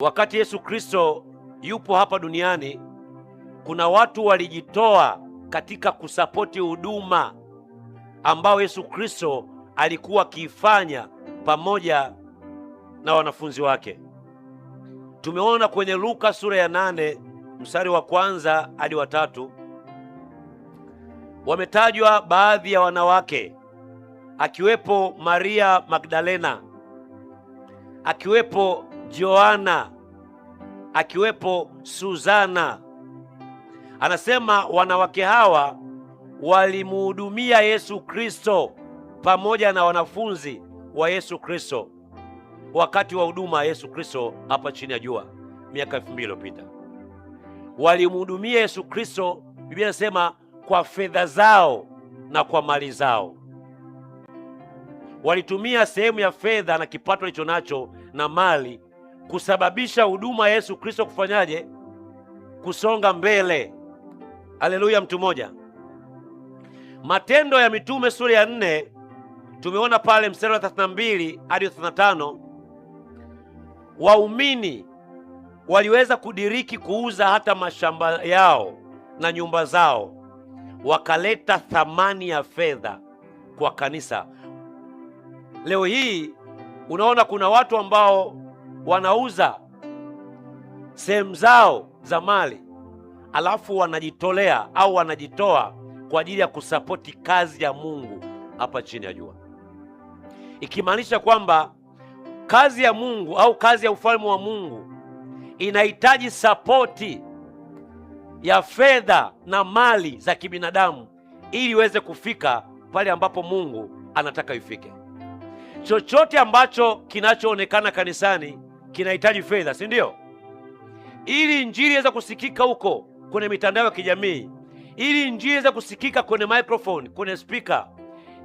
Wakati Yesu Kristo yupo hapa duniani, kuna watu walijitoa katika kusapoti huduma ambao Yesu Kristo alikuwa akiifanya pamoja na wanafunzi wake. Tumeona kwenye Luka sura ya 8 mstari wa 1 hadi wa 3, wametajwa baadhi ya wanawake, akiwepo Maria Magdalena, akiwepo Joana, akiwepo Suzana. Anasema wanawake hawa walimuhudumia Yesu Kristo pamoja na wanafunzi wa Yesu Kristo wakati wa huduma ya Yesu Kristo hapa chini ya jua miaka 2000 iliyopita. Walimhudumia Yesu Kristo, Biblia inasema, kwa fedha zao na kwa mali zao. Walitumia sehemu ya fedha na kipato alicho nacho na mali kusababisha huduma ya Yesu Kristo kufanyaje? Kusonga mbele. Haleluya, mtu mmoja. Matendo ya Mitume sura ya 4 tumeona pale mstari wa 32 hadi 35, waumini waliweza kudiriki kuuza hata mashamba yao na nyumba zao, wakaleta thamani ya fedha kwa kanisa. Leo hii unaona kuna watu ambao wanauza sehemu zao za mali, alafu wanajitolea au wanajitoa kwa ajili ya kusapoti kazi ya Mungu hapa chini ya jua, ikimaanisha kwamba kazi ya Mungu au kazi ya ufalme wa Mungu inahitaji sapoti ya fedha na mali za kibinadamu ili iweze kufika pale ambapo Mungu anataka ifike. Chochote ambacho kinachoonekana kanisani kinahitaji fedha, si ndio? Ili injili iweze kusikika huko kwenye mitandao ya kijamii, ili injili iweze kusikika kwenye microphone, kwenye speaker,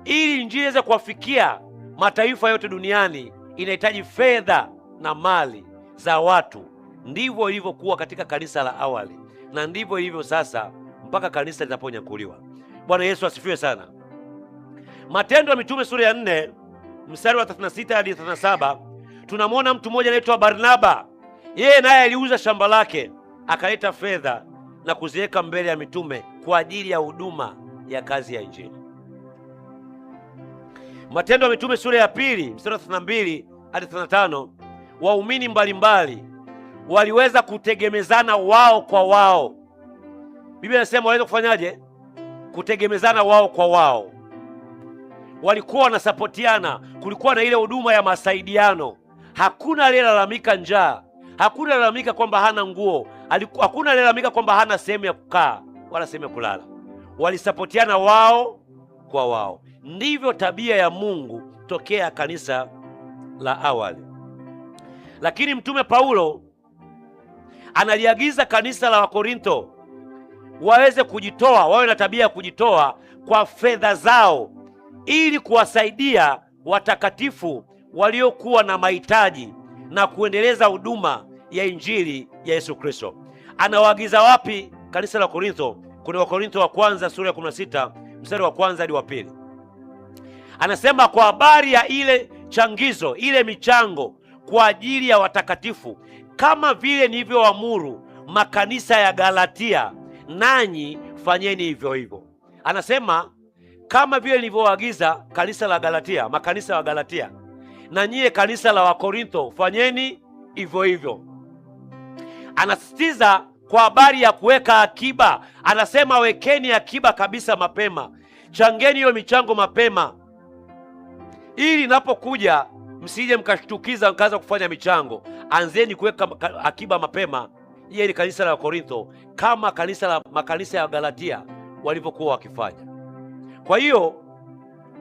ili injili iweze kuwafikia mataifa yote duniani, inahitaji fedha na mali za watu. Ndivyo ilivyokuwa katika kanisa la awali, na ndivyo ilivyo sasa mpaka kanisa litaponyakuliwa. Bwana Yesu asifiwe sana. Matendo ya Mitume sura ya 4 mstari wa 36 hadi 37, tunamwona mtu mmoja anaitwa Barnaba. Yeye naye aliuza shamba lake, akaleta fedha na kuziweka mbele ya mitume kwa ajili ya huduma ya kazi ya injili. Matendo ya Mitume sura ya 2 mstari wa 32 hadi 35, waumini mbalimbali waliweza kutegemezana wao kwa wao. Biblia inasema waliweza kufanyaje? Kutegemezana wao kwa wao. Walikuwa wanasapotiana, kulikuwa na ile huduma ya masaidiano. Hakuna aliyelalamika njaa, hakuna aliyelalamika kwamba hana nguo, hakuna aliyelalamika kwamba hana sehemu ya kukaa wala sehemu ya kulala. Walisapotiana wao kwa wao. Ndivyo tabia ya Mungu tokea kanisa la awali. Lakini mtume Paulo analiagiza kanisa la Wakorintho waweze kujitoa, wawe na tabia ya kujitoa kwa fedha zao ili kuwasaidia watakatifu waliokuwa na mahitaji na kuendeleza huduma ya injili ya Yesu Kristo. Anawaagiza wapi kanisa la Korintho? Kuna Wakorintho wa kwanza sura ya 16 mstari wa 1 hadi wa 2. Anasema kwa habari ya ile changizo, ile michango kwa ajili ya watakatifu, kama vile nilivyoamuru makanisa ya Galatia, nanyi fanyeni hivyo hivyo. Anasema kama vile nilivyoagiza kanisa la Galatia, makanisa ya Galatia, na nyie kanisa la Wakorintho fanyeni hivyo hivyo. Anasisitiza kwa habari ya kuweka akiba. Anasema wekeni akiba kabisa mapema, changeni hiyo michango mapema, ili napokuja msije mkashtukiza mkaanza kufanya michango. Anzeni kuweka akiba mapema. Hiyo ni kanisa la Korintho, kama makanisa ya Galatia walivyokuwa wakifanya. Kwa hiyo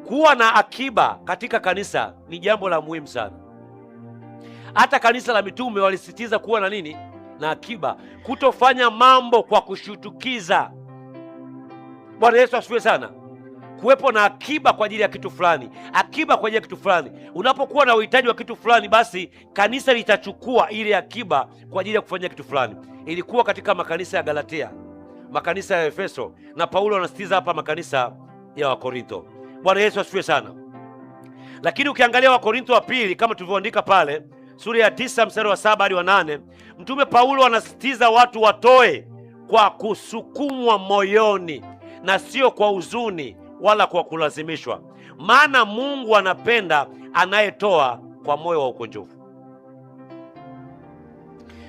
kuwa na akiba katika kanisa ni jambo la muhimu sana. Hata kanisa la mitume walisisitiza kuwa na nini? Na akiba, kutofanya mambo kwa kushutukiza. Bwana Yesu asifiwe sana. Kuwepo na akiba kwa ajili ya kitu fulani, akiba kwa ajili ya kitu fulani. Unapokuwa na uhitaji wa kitu fulani, basi kanisa litachukua ile akiba kwa ajili ya kufanya kitu fulani. Ilikuwa katika makanisa ya Galatia, makanisa ya Efeso, na Paulo anasitiza hapa makanisa ya Wakorintho. Bwana Yesu asifiwe sana. Lakini ukiangalia Wakorintho wa pili, kama tulivyoandika pale sura ya 9 mstari wa 7 hadi wa 8, Mtume Paulo anasisitiza watu watoe kwa kusukumwa moyoni na sio kwa huzuni wala kwa kulazimishwa, maana Mungu anapenda anayetoa kwa moyo wa ukunjufu.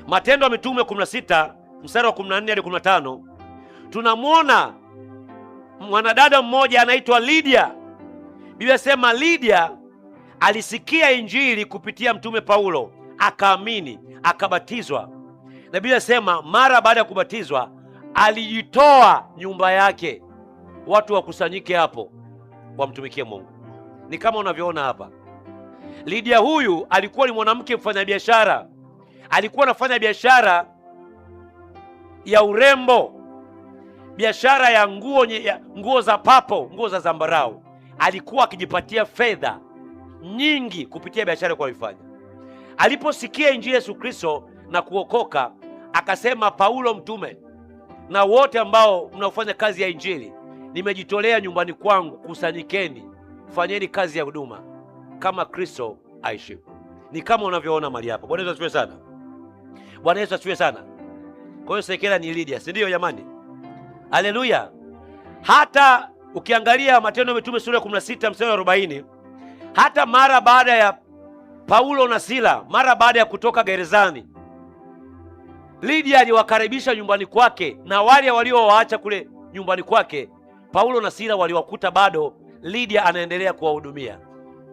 Matendo ya Mitume 16 mstari wa 14 hadi 15, tunamwona mwanadada mmoja anaitwa Lydia. Biblia sema Lydia alisikia injili kupitia Mtume Paulo, akaamini, akabatizwa. Na Biblia sema mara baada ya kubatizwa alijitoa nyumba yake watu wakusanyike hapo wamtumikie Mungu. Ni kama unavyoona hapa. Lydia huyu alikuwa ni mwanamke mfanyabiashara. Alikuwa anafanya biashara ya urembo, biashara ya nguo za papo, nguo za zambarau. Alikuwa akijipatia fedha nyingi kupitia biashara kwa ifanya. Aliposikia injili Yesu Kristo na kuokoka, akasema, Paulo mtume na wote ambao mnaofanya kazi ya injili, nimejitolea nyumbani kwangu, kusanyikeni, fanyeni kazi ya huduma kama Kristo aishi. Ni kama unavyoona mali hapa. Bwana Yesu asifiwe sana. Bwana Yesu asifiwe sana. Kwa hiyo Sekela ni Lydia, si ndio jamani? Haleluya. Hata ukiangalia Matendo ya Mitume sura ya 16 mstari wa 40, hata mara baada ya Paulo na Sila, mara baada ya kutoka gerezani, Lydia aliwakaribisha nyumbani kwake, na wale waliowaacha kule nyumbani kwake, Paulo na Sila waliwakuta bado Lydia anaendelea kuwahudumia.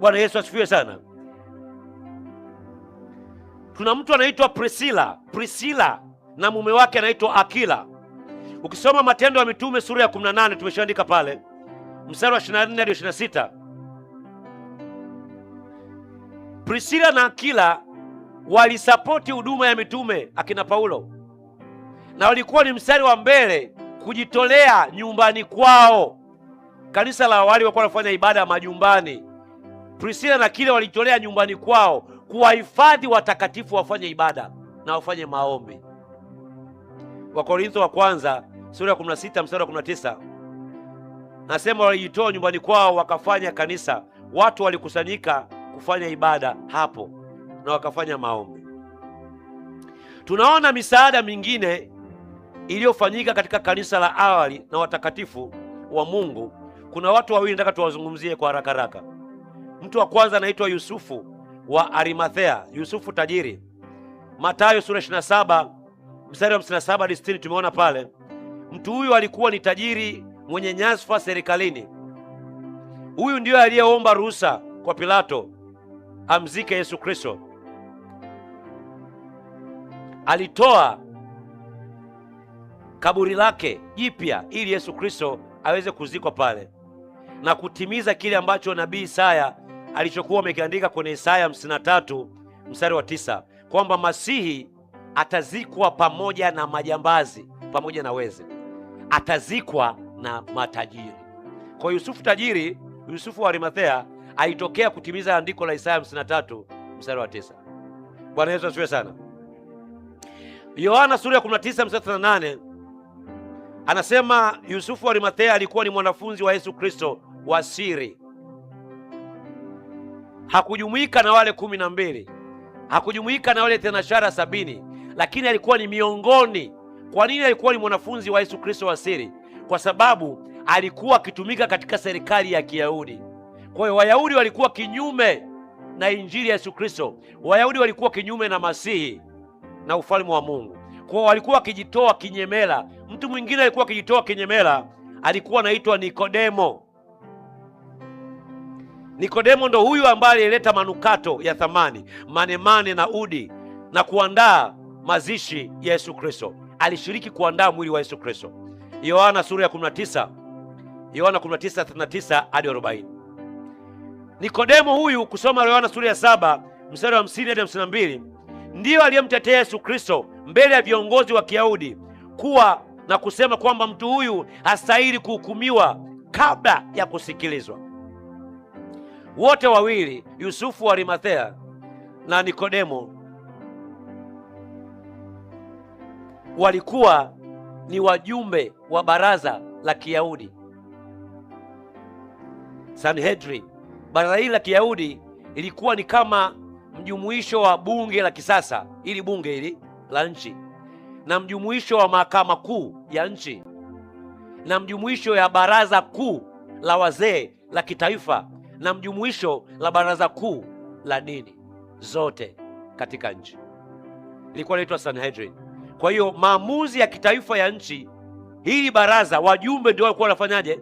Bwana Yesu asifiwe sana. Tuna mtu anaitwa Priscilla na mume wake anaitwa Akila. Ukisoma Matendo ya Mitume sura ya 18, tumeshaandika pale mstari wa 24 hadi 26, Priscilla na Akila walisapoti huduma ya mitume akina Paulo, na walikuwa ni mstari wa mbele kujitolea nyumbani kwao. Kanisa la awali walikuwa wanafanya ibada majumbani. Priscilla na Akila walijitolea nyumbani kwao kuwahifadhi watakatifu wafanye ibada na wafanye maombi. Wakorintho wa kwanza sura ya 16 mstari wa 19 nasema walijitoa nyumbani kwao wakafanya kanisa. Watu walikusanyika kufanya ibada hapo na wakafanya maombi. Tunaona misaada mingine iliyofanyika katika kanisa la awali na watakatifu wa Mungu. Kuna watu wawili nataka tuwazungumzie kwa haraka haraka. Mtu wa kwanza anaitwa Yusufu wa Arimathea, Yusufu tajiri. Mathayo sura 27 mstari wa 57 hadi 60 tumeona pale. Mtu huyu alikuwa ni tajiri mwenye nyadhifa serikalini. Huyu ndio aliyeomba ruhusa kwa Pilato amzike Yesu Kristo. Alitoa kaburi lake jipya ili Yesu Kristo aweze kuzikwa pale na kutimiza kile ambacho nabii Isaya alichokuwa amekiandika kwenye Isaya 53 mstari wa 9 kwamba Masihi atazikwa pamoja na majambazi, pamoja na wezi, atazikwa na matajiri. Kwa Yusufu tajiri, Yusufu wa Arimathea aitokea kutimiza andiko la Isaya 53 mstari wa 9. Bwana Yesu asifiwe sana. Yohana sura ya 19 mstari wa 8 anasema Yusufu wa Arimathea alikuwa ni mwanafunzi wa Yesu Kristo wa siri. Hakujumuika na wale 12, hakujumuika na wale thenashara 70, lakini alikuwa ni miongoni. Kwa nini alikuwa ni mwanafunzi wa Yesu Kristo wa siri? Kwa sababu alikuwa akitumika katika serikali ya Kiyahudi. Kwa hiyo Wayahudi walikuwa kinyume na injili ya Yesu Kristo. Wayahudi walikuwa kinyume na Masihi na ufalme wa Mungu. Kwa hiyo walikuwa wakijitoa kinyemela. Mtu mwingine alikuwa akijitoa kinyemela, alikuwa anaitwa Nikodemo. Nikodemo ndo huyu ambaye alileta manukato ya thamani, manemane na udi, na kuandaa mazishi ya Yesu Kristo. Alishiriki kuandaa mwili wa Yesu Kristo. Yohana sura ya 19, Yohana 19:39 hadi 40. Nikodemo huyu, kusoma Yohana sura ya 7 mstari wa 50 hadi 52, ndiyo aliyemtetea Yesu Kristo mbele ya viongozi wa Kiyahudi kuwa na kusema kwamba mtu huyu hastahili kuhukumiwa kabla ya kusikilizwa. Wote wawili, Yusufu wa Arimathea na Nikodemo, walikuwa ni wajumbe wa baraza la Kiyahudi, Sanhedrin. Baraza hili la Kiyahudi ilikuwa ni kama mjumuisho wa bunge la kisasa, ili bunge hili la nchi, na mjumuisho wa mahakama kuu ya nchi, na mjumuisho ya baraza kuu la wazee la kitaifa, na mjumuisho la baraza kuu la dini, zote katika nchi. Ilikuwa inaitwa Sanhedrin. Kwa hiyo maamuzi ya kitaifa ya nchi, hili baraza, wajumbe ndio walikuwa wanafanyaje?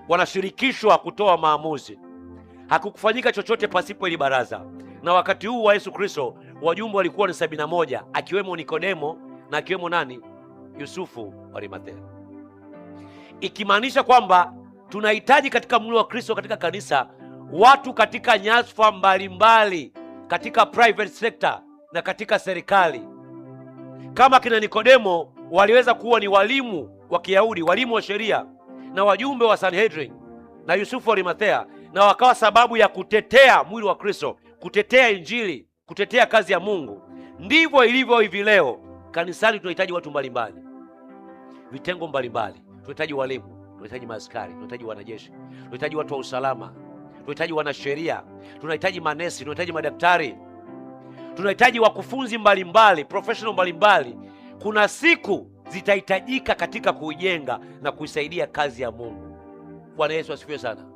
Wanashirikishwa kutoa maamuzi. Hakukufanyika chochote pasipo hili baraza. Na wakati huu wa Yesu Kristo wajumbe walikuwa ni 71, akiwemo Nikodemo na akiwemo nani? Yusufu wa Arimathea. Ikimaanisha kwamba tunahitaji katika mwili wa Kristo, katika kanisa, watu katika nyadhifa mbalimbali, katika private sector na katika serikali. Kama kina Nikodemo waliweza kuwa ni walimu wa Kiyahudi, walimu wa sheria na wajumbe wa Sanhedrin, na Yusufu wa Arimathea, na wakawa sababu ya kutetea mwili wa Kristo, kutetea Injili, kutetea kazi ya Mungu, ndivyo ilivyo hivi leo. Kanisani tunahitaji watu mbalimbali, vitengo mbalimbali. Tunahitaji walimu, tunahitaji maaskari, tunahitaji wanajeshi, tunahitaji watu wa usalama, tunahitaji wanasheria, tunahitaji manesi, tunahitaji madaktari, tunahitaji wakufunzi mbalimbali, professional mbalimbali. Kuna siku zitahitajika katika kuijenga na kuisaidia kazi ya Mungu. Bwana Yesu asifiwe sana.